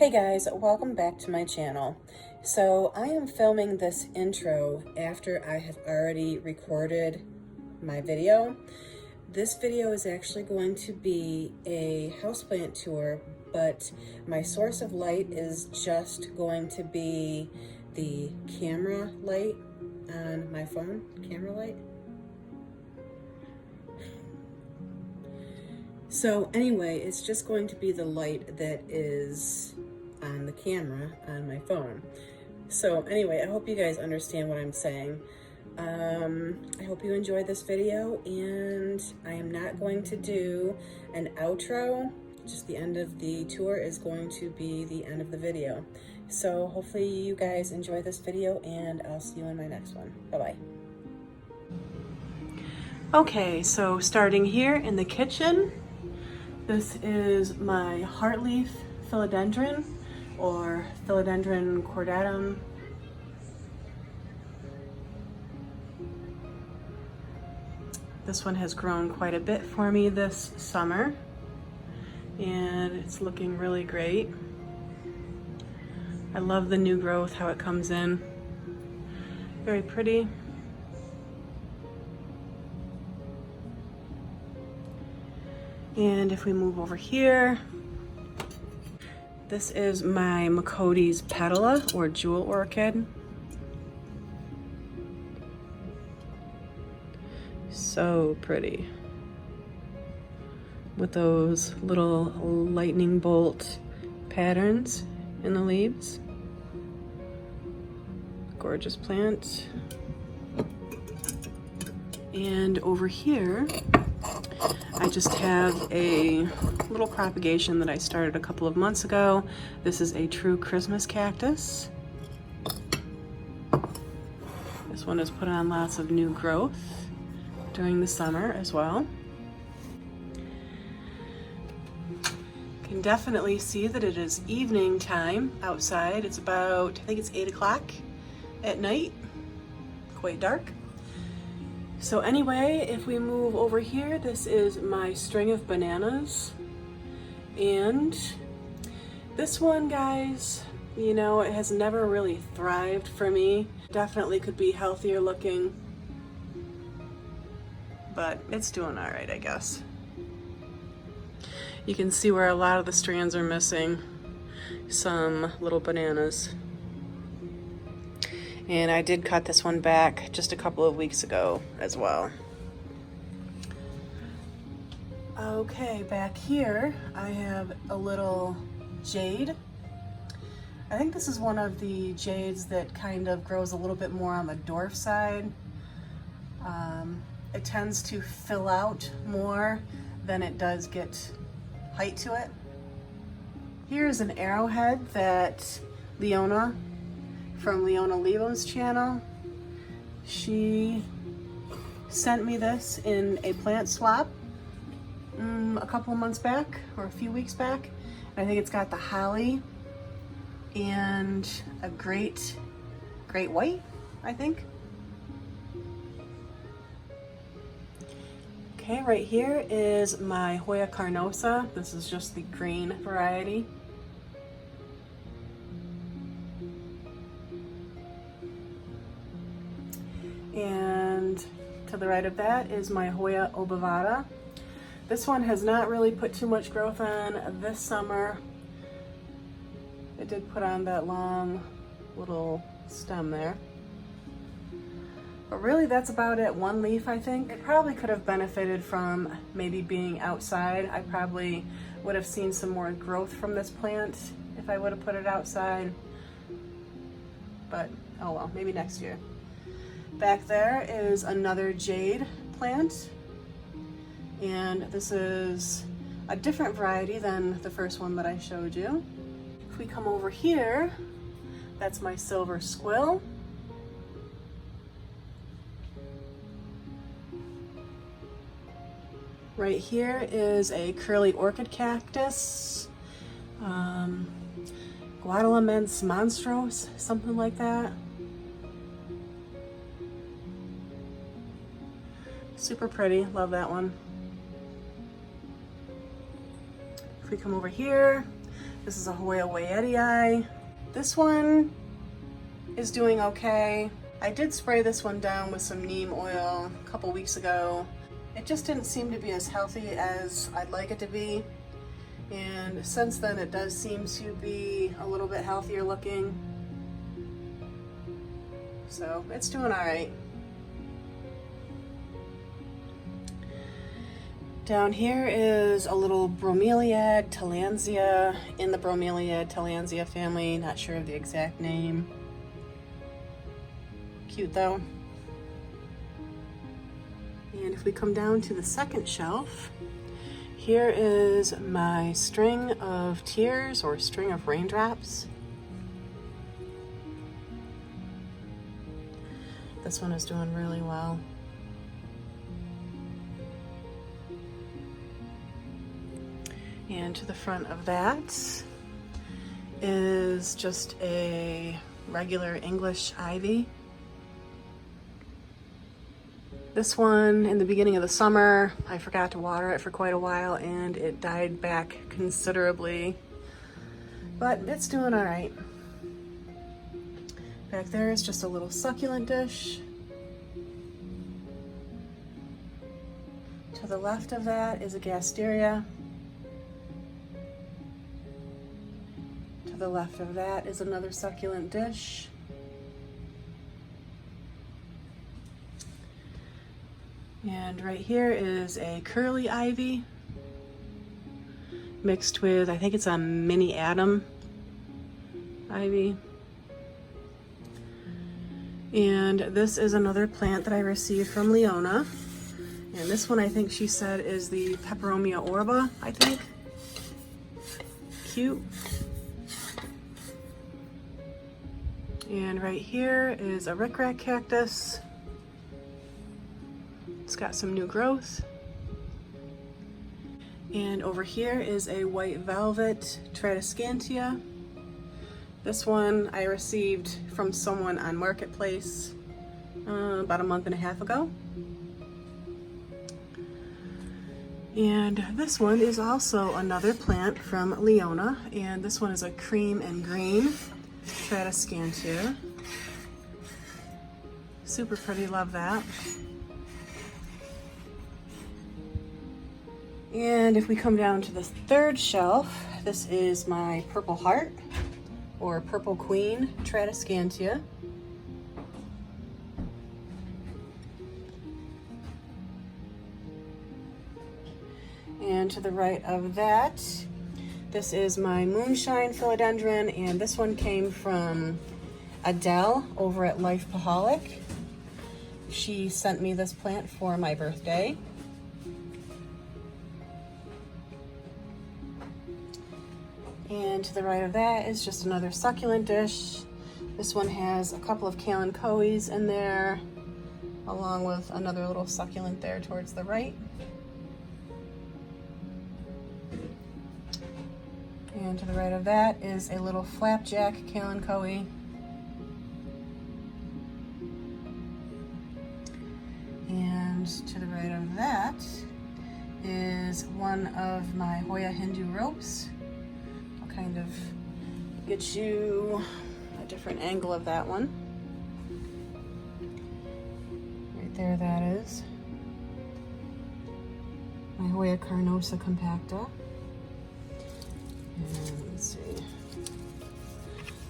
Hey guys, welcome back to my channel. So I am filming this intro after I have already recorded my video. This video is actually going to be a houseplant tour, but my source of light is just going to be the camera light on my phone. Camera light? So anyway, it's just going to be the light that is on the camera on my phone. So anyway, I hope you guys understand what I'm saying. I hope you enjoyed this video, and I am not going to do an outro. Just the end of the tour is going to be the end of the video. So hopefully you guys enjoy this video, and I'll see you in my next one. Bye-bye. Okay, so starting here in the kitchen, this is my heartleaf philodendron, or philodendron cordatum. This one has grown quite a bit for me this summer, and it's looking really great. I love the new growth, how it comes in. Very pretty. And if we move over here, this is my Macody's petala, or jewel orchid. So pretty. With those little lightning bolt patterns in the leaves. Gorgeous plant. And over here, I just have a little propagation that I started a couple of months ago. This is a true Christmas cactus. This one has put on lots of new growth during the summer as well. You can definitely see that it is evening time outside. It's about, I think it's 8 o'clock at night, quite dark. So anyway, if we move over here, this is my string of bananas. And this one, guys, you know, it has never really thrived for me. Definitely could be healthier looking, but it's doing all right, I guess. You can see where a lot of the strands are missing some little bananas. And I did cut this one back just a couple of weeks ago as well. Okay, back here I have a little jade. I think this is one of the jades that kind of grows a little bit more on the dwarf side. It tends to fill out more than it does get height to it. Here's an arrowhead that Leona from Leona Levo's channel. She sent me this in a plant swap a couple of months back, or a few weeks back. I think it's got the holly and a great white, I think. Okay, right here is my Hoya carnosa. This is just the green variety. And to the right of that is my Hoya obovata. This one has not really put too much growth on this summer. It did put on that long little stem there. But really that's about it. One leaf, I think. It probably could have benefited from maybe being outside. I probably would have seen some more growth from this plant if I would have put it outside. But oh well, maybe next year. Back there is another jade plant, and this is a different variety than the first one that I showed you. If we come over here, that's my silver squill. Right here is a curly orchid cactus, Guadalumense monstros, something like that. Super pretty, love that one. If we come over here, This is a Hoya Waitii. This one is doing okay. I did spray this one down with some neem oil a couple weeks ago. It just didn't seem to be as healthy as I'd like it to be. And since then it does seem to be a little bit healthier looking. So it's doing all right. Down here is a little bromeliad tillandsia in the bromeliad tillandsia family. Not sure of the exact name. Cute though. And if we come down to the second shelf, here is my string of tears or string of raindrops. This one is doing really well. And to the front of that is just a regular English ivy. This one, in the beginning of the summer, I forgot to water it for quite a while and it died back considerably, but it's doing all right. Back there is just a little succulent dish. To the left of that is a gasteria. To the left of that is another succulent dish. And right here is a curly ivy mixed with, I think it's a mini Adam ivy. And this is another plant that I received from Leona. And this one I think she said is the Peperomia orba, I think. Cute. And right here is a rickrack cactus. It's got some new growth. And over here is a white velvet Tradescantia. This one I received from someone on Marketplace about a month and a half ago. And this one is also another plant from Leona, and this one is a cream and green Tradescantia. Super pretty, love that. And if we come down to the third shelf, this is my Purple Heart or Purple Queen Tradescantia. And to the right of that, this is my Moonshine Philodendron, and this one came from Adele over at Life Paholic. She sent me this plant for my birthday. And to the right of that is just another succulent dish. This one has a couple of kalanchoes in there, along with another little succulent there towards the right. And to the right of that is a little flapjack kalanchoe. And to the right of that is one of my Hoya Hindu ropes. I'll kind of get you a different angle of that one. Right there, that is my Hoya Carnosa compacta. And let's see.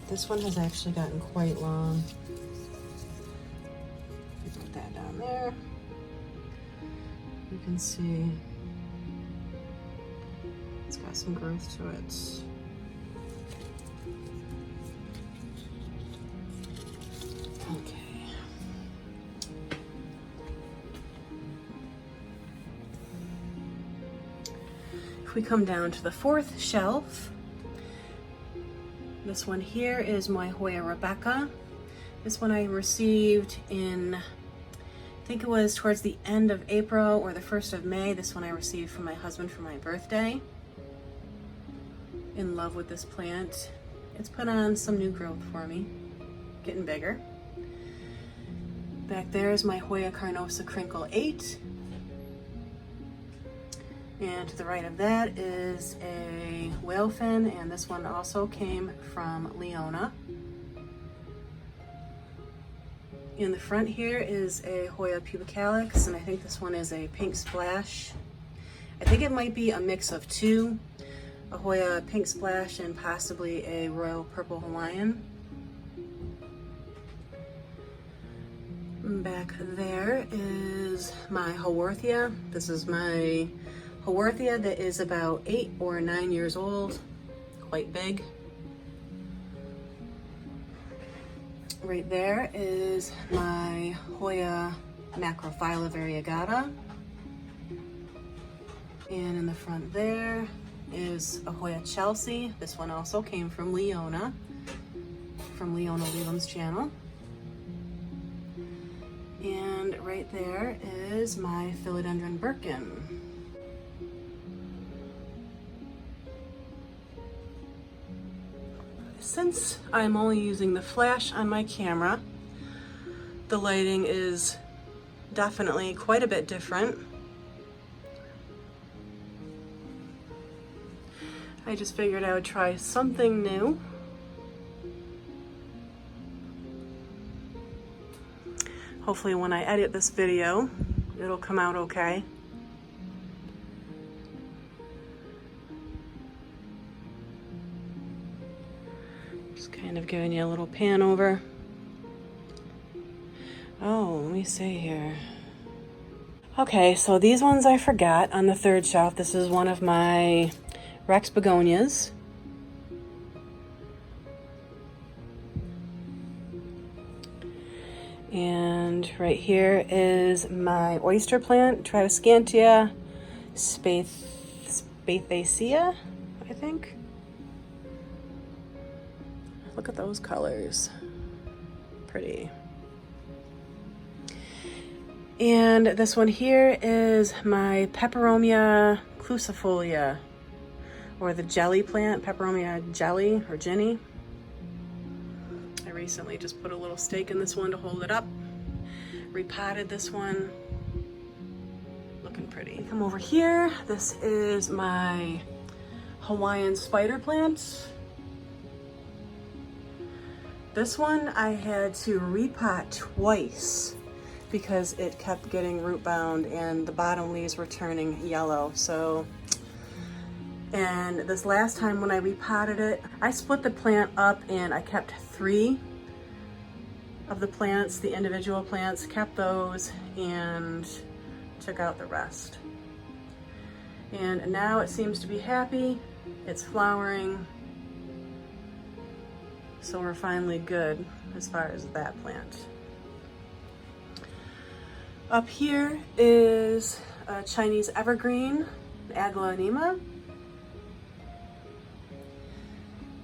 This one has actually gotten quite long. Put that down there. You can see it's got some growth to it. Okay. If we come down to the fourth shelf, this one here is my Hoya Rebecca. This one I received in, I think it was towards the end of April or the 1st of May. This one I received from my husband for my birthday. In love with this plant. It's put on some new growth for me, getting bigger. Back there is my Hoya Carnosa Crinkle 8. And to the right of that is a whale fin, and this one also came from Leona. In the front here is a Hoya pubicalis, and I think this one is a pink splash. I think it might be a mix of two, a Hoya pink splash and possibly a royal purple Hawaiian. Back there is my Haworthia. This is my Haworthia that is about 8 or 9 years old, quite big. Right there is my Hoya Macrophylla variegata. And in the front there is a Hoya Chelsea. This one also came from Leona Leland's channel. And right there is my Philodendron Birkin. Since I'm only using the flash on my camera, the lighting is definitely quite a bit different. I just figured I would try something new. Hopefully when I edit this video, it'll come out okay. Just kind of giving you a little pan over. Oh, let me see here. Okay, so these ones I forgot on the third shelf. This is one of my Rex begonias. And right here is my oyster plant, Tradescantia spathacea, I think. Look at those colors. Pretty. And this one here is my Peperomia clusifolia, or the jelly plant, Peperomia jelly or Jenny. I recently just put a little stake in this one to hold it up. Repotted this one. Looking pretty. Come over here. This is my Hawaiian spider plant. This one I had to repot twice because it kept getting root bound and the bottom leaves were turning yellow. And this last time when I repotted it, I split the plant up and I kept 3 of the plants, the individual plants, kept those and took out the rest. And now it seems to be happy. It's flowering. So we're finally good as far as that plant. Up here is a Chinese evergreen, Aglaonema.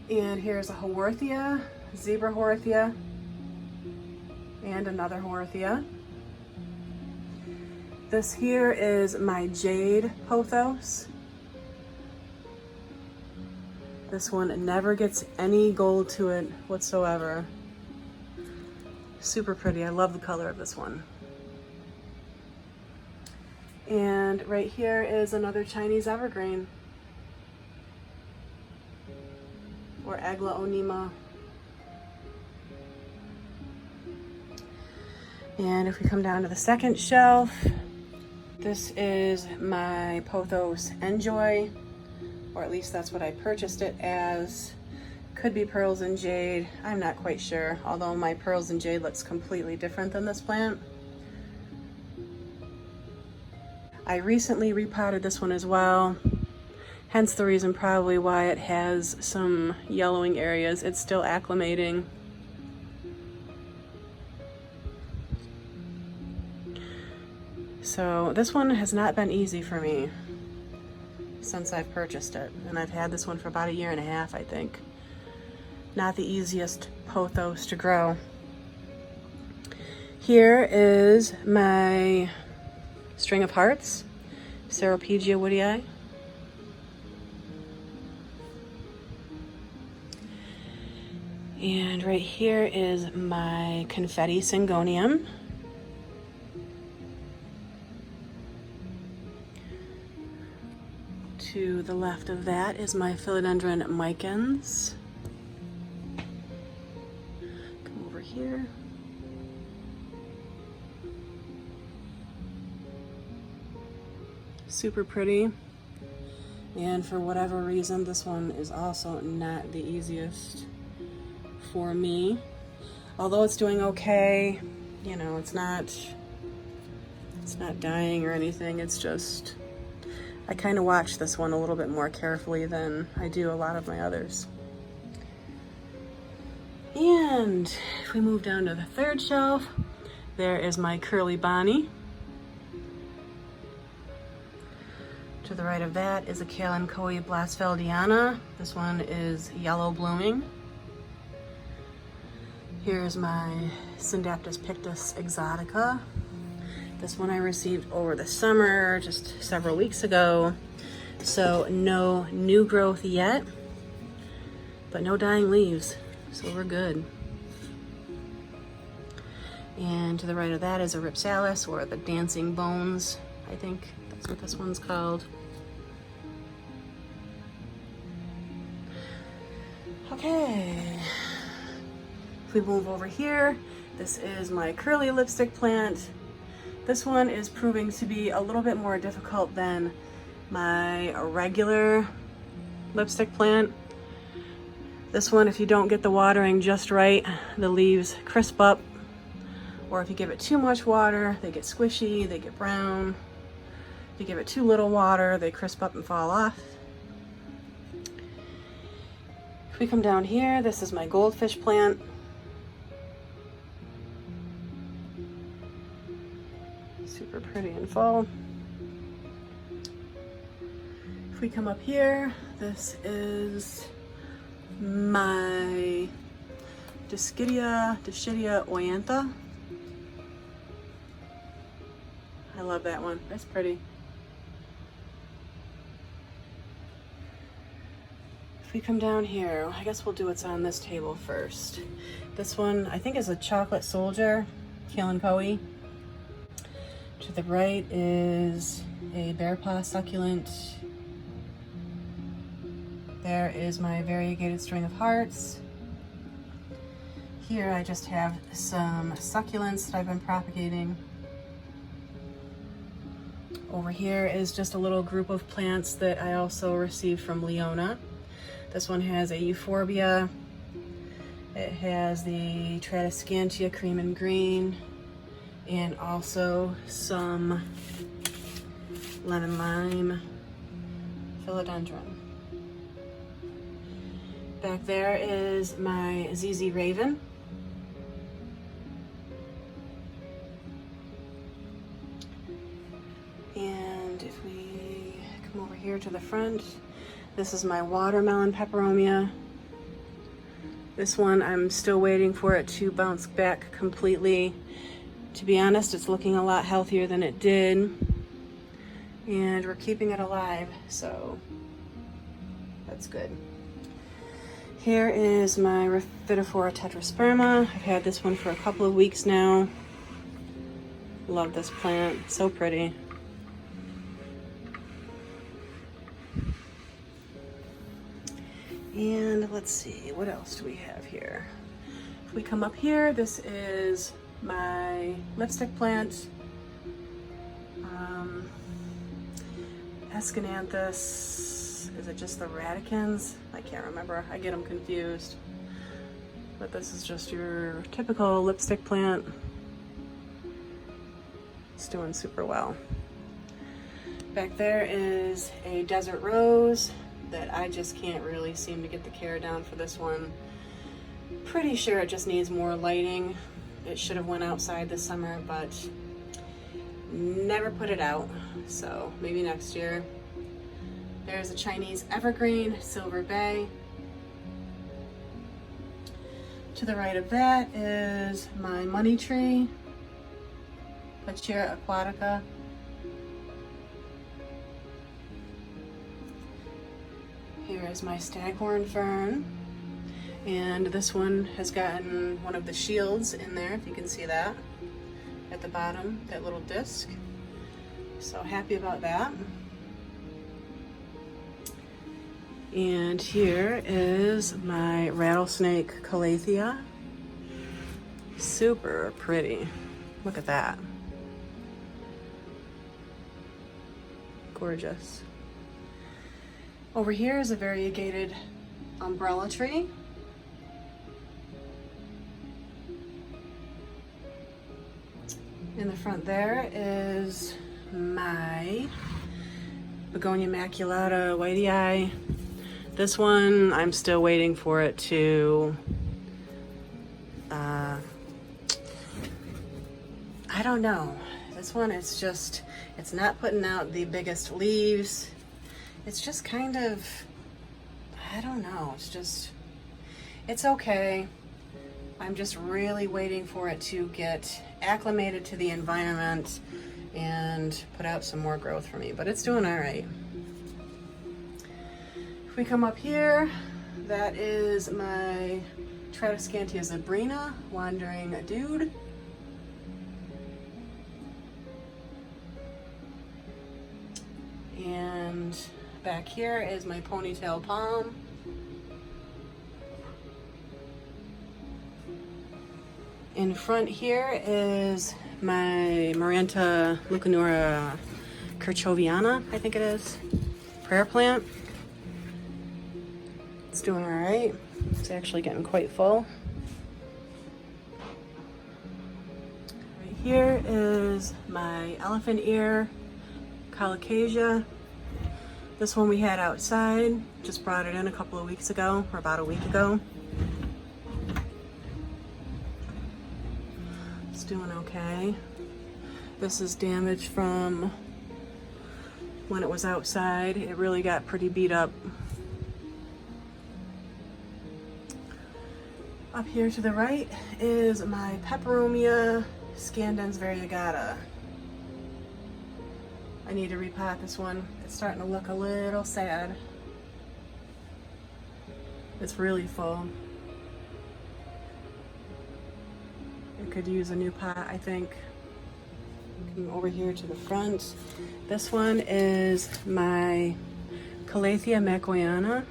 And here's a Haworthia, zebra Haworthia, and another Haworthia. This here is my jade pothos. This one never gets any gold to it whatsoever. Super pretty. I love the color of this one. And right here is another Chinese evergreen, or Aglaonema. And if we come down to the second shelf, this is my Pothos Enjoy, or at least that's what I purchased it as. Could be Pearls and Jade, I'm not quite sure, although my Pearls and Jade looks completely different than this plant. I recently repotted this one as well, hence the reason probably why it has some yellowing areas. It's still acclimating. So this one has not been easy for me since I've purchased it, and I've had this one for about 1.5 years, I think. Not the easiest pothos to grow. Here is my String of Hearts, Ceropegia woodii. And right here is my Confetti Syngonium. To the left of that is my philodendron micans. Come over here. Super pretty. And for whatever reason, this one is also not the easiest for me. Although it's doing okay, you know, it's not dying or anything. It's just, I kind of watch this one a little bit more carefully than I do a lot of my others. And if we move down to the third shelf, there is my Curly Bonnie. To the right of that is a Kalanchoe Blasfeldiana. This one is yellow blooming. Here's my Syndaptus pictus exotica. This one I received over the summer, just several weeks ago. So no new growth yet, but no dying leaves, so we're good. And to the right of that is a Ripsalis, or the Dancing Bones, I think that's what this one's called. Okay, if we move over here, this is my curly lipstick plant. This one is proving to be a little bit more difficult than my regular lipstick plant. This one, if you don't get the watering just right, the leaves crisp up, or if you give it too much water, they get squishy, they get brown. If you give it too little water, they crisp up and fall off. If we come down here, this is my goldfish plant. Super pretty in fall. If we come up here, this is my Dischidia oyantha. I love that one. That's pretty. If we come down here, I guess we'll do what's on this table first. This one, I think, is a chocolate soldier, Kalanchoe. To the right is a bear paw succulent. There is my variegated string of hearts. Here I just have some succulents that I've been propagating. Over here is just a little group of plants that I also received from Leona. This one has a euphorbia. It has the Tradescantia cream and green, and also some lemon lime philodendron. Back there is my ZZ Raven. And if we come over here to the front, this is my watermelon peperomia. This one, I'm still waiting for it to bounce back completely. To be honest, it's looking a lot healthier than it did. And we're keeping it alive, so that's good. Here is my Rhaphidophora tetrasperma. I've had this one for a couple of weeks now. Love this plant, so pretty. And let's see, what else do we have here? If we come up here, this is my lipstick plant, Escananthus. Is it just the radicans? I can't remember, I get them confused. But this is just your typical lipstick plant. It's doing super well. Back there is a desert rose that I just can't really seem to get the care down for this one. Pretty sure it just needs more lighting. It should have went outside this summer, but never put it out, so maybe next year. There's a Chinese evergreen, Silver Bay. To the right of that is my money tree, Pachira aquatica. Here is my staghorn fern, and this one has gotten one of the shields in there, if you can see that at the bottom, that little disc. So happy about that. And here is my rattlesnake calathea. Super pretty. Look at that. Gorgeous. Over here is a variegated umbrella tree. In the front there is my Begonia maculata whitey eye. This one, I'm still waiting for it to, I don't know. This one, it's not putting out the biggest leaves. It's just kind of, I don't know. It's okay. I'm just really waiting for it to get acclimated to the environment and put out some more growth for me, but it's doing all right. If we come up here, that is my Tradescantia zebrina, wandering dude. And back here is my ponytail palm. In front here is my Maranta Leucanura kirchoviana, I think it is, prayer plant. It's doing all right. It's actually getting quite full. Right here is my elephant ear colocasia. This one we had outside, just brought it in a couple of weeks ago, or about a week ago. It's doing okay. This is damage from when it was outside. It really got pretty beat up. Up here to the right is my Peperomia scandens variegata. I need to repot this one. It's starting to look a little sad. It's really full. It could use a new pot, I think. Looking over here to the front. This one is my Calathea macquayana.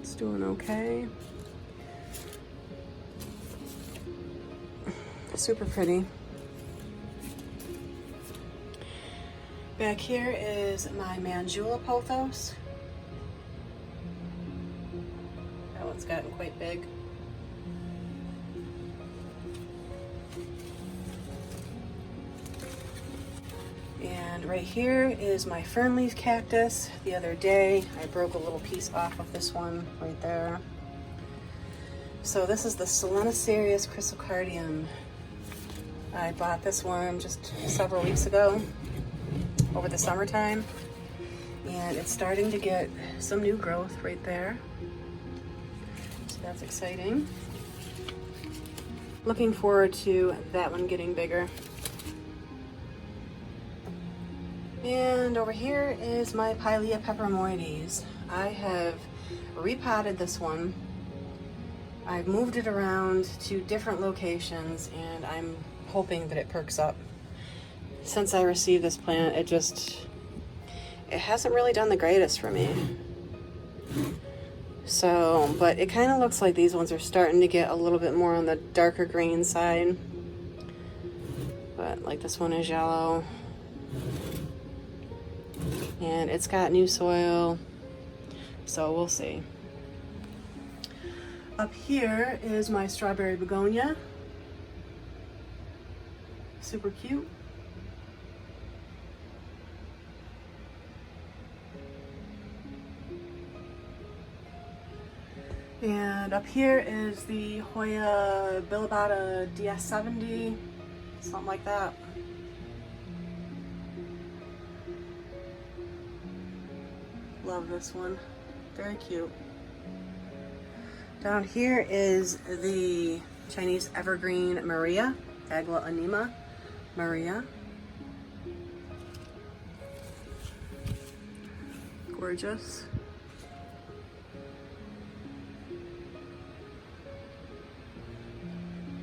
It's doing okay. Super pretty. Back here is my Manjula pothos. That one's gotten quite big. And right here is my fernleaf cactus. The other day I broke a little piece off of this one right there. So this is the Solenocerius chrysocardium. I bought this one just several weeks ago over the summertime, and it's starting to get some new growth right there. So that's exciting. Looking forward to that one getting bigger. And over here is my Pilea peperomoides. I have repotted this one. I've moved it around to different locations, and I'm hoping that it perks up. Since I received this plant, it hasn't really done the greatest for me. So, but it kind of looks like these ones are starting to get a little bit more on the darker green side. But like this one is yellow. And it's got new soil, so we'll see. Up here is my strawberry begonia. Super cute. And up here is the Hoya bilobata DS70, something like that. Love this one, very cute. Down here is the Chinese evergreen Maria, Agla anima Maria. Gorgeous.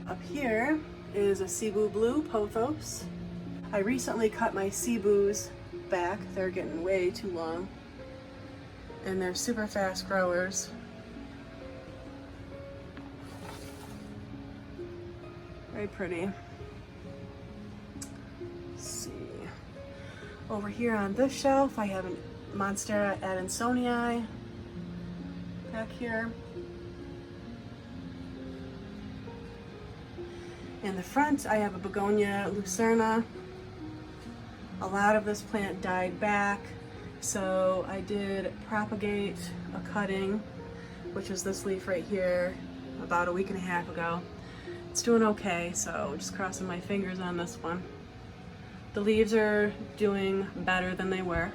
Up here is a Cebu Blue pothos. I recently cut my Cebus back. They're getting way too long. And they're super fast growers. Very pretty. Let's see. Over here on this shelf, I have a Monstera Adansonii back here. In the front, I have a Begonia Lucerna. A lot of this plant died back, so I did propagate a cutting, which is this leaf right here, about a week and a half ago. It's doing okay, so just crossing my fingers on this one. The leaves are doing better than they were.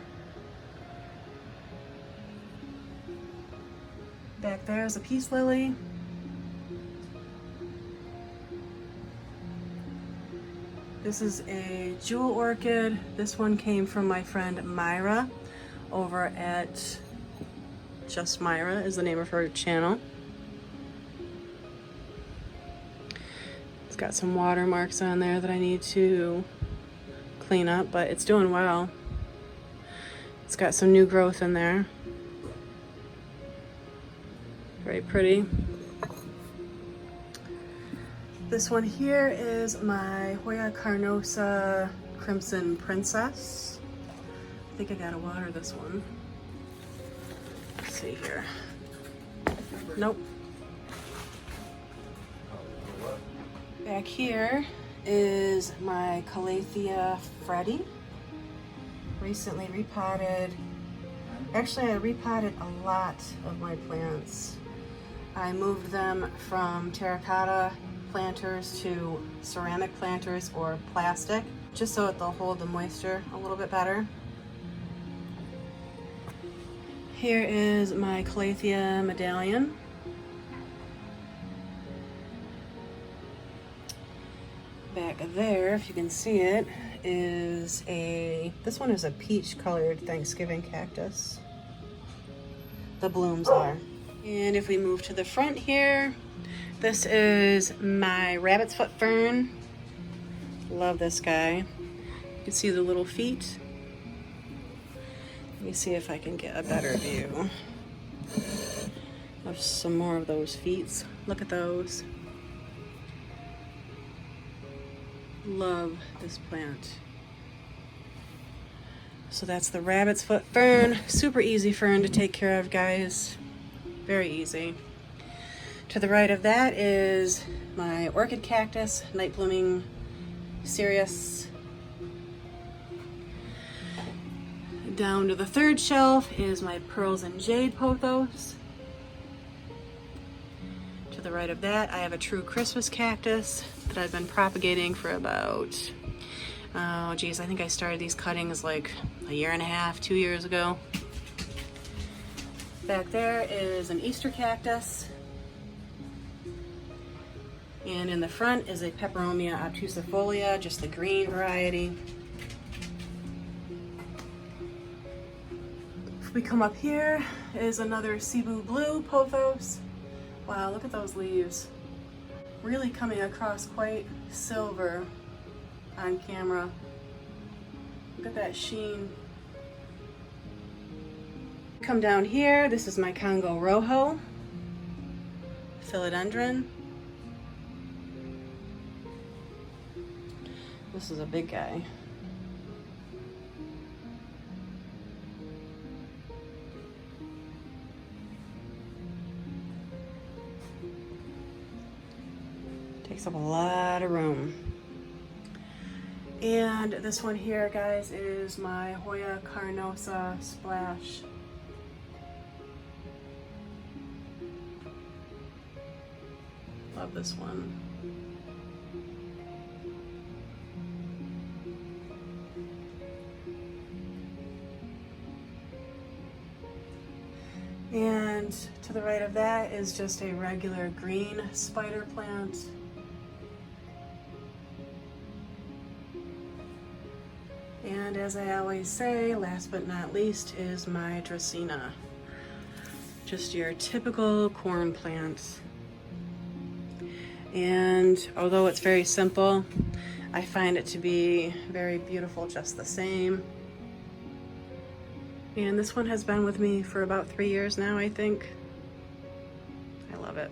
Back there is a peace lily. This is a jewel orchid. This one came from my friend Myra over at Just Myra is the name of her channel. It's got some watermarks on there that I need to clean up, but it's doing well. It's got some new growth in there. Very pretty. This one here is my Hoya Carnosa Crimson Princess. I think I gotta water this one. Let's see here. Nope. Back here is my Calathea Freddy. Recently repotted. Actually, I repotted a lot of my plants. I moved them from terracotta planters to ceramic planters or plastic, just so that they'll hold the moisture a little bit better. Here is my Calathea medallion. Back there, if you can see it, is this one is a peach colored Thanksgiving cactus. The blooms are. And if we move to the front here, this is my rabbit's foot fern. Love this guy. You can see the little feet. Let me see if I can get a better view of some more of those feet. Look at those. Love this plant. So that's the rabbit's foot fern. Super easy fern to take care of, guys. Very easy. To the right of that is my orchid cactus, night blooming cereus. Down to the third shelf is my pearls and jade pothos. To the right of that, I have a true Christmas cactus that I've been propagating for about, oh geez, I think I started these cuttings like a year and a half, 2 years ago. Back there is an Easter cactus. And in the front is a Peperomia obtusifolia, just the green variety. If we come up here is another Cebu Blue pothos. Wow, look at those leaves. Really coming across quite silver on camera. Look at that sheen. Come down here, this is my Congo Rojo philodendron. This is a big guy. Takes up a lot of room. And this one here, guys, is my Hoya Carnosa Splash. Love this one. And to the right of that is just a regular green spider plant. And as I always say, last but not least is my Dracaena. Just your typical corn plant. And although it's very simple, I find it to be very beautiful just the same. And this one has been with me for about 3 years now, I think. I love it.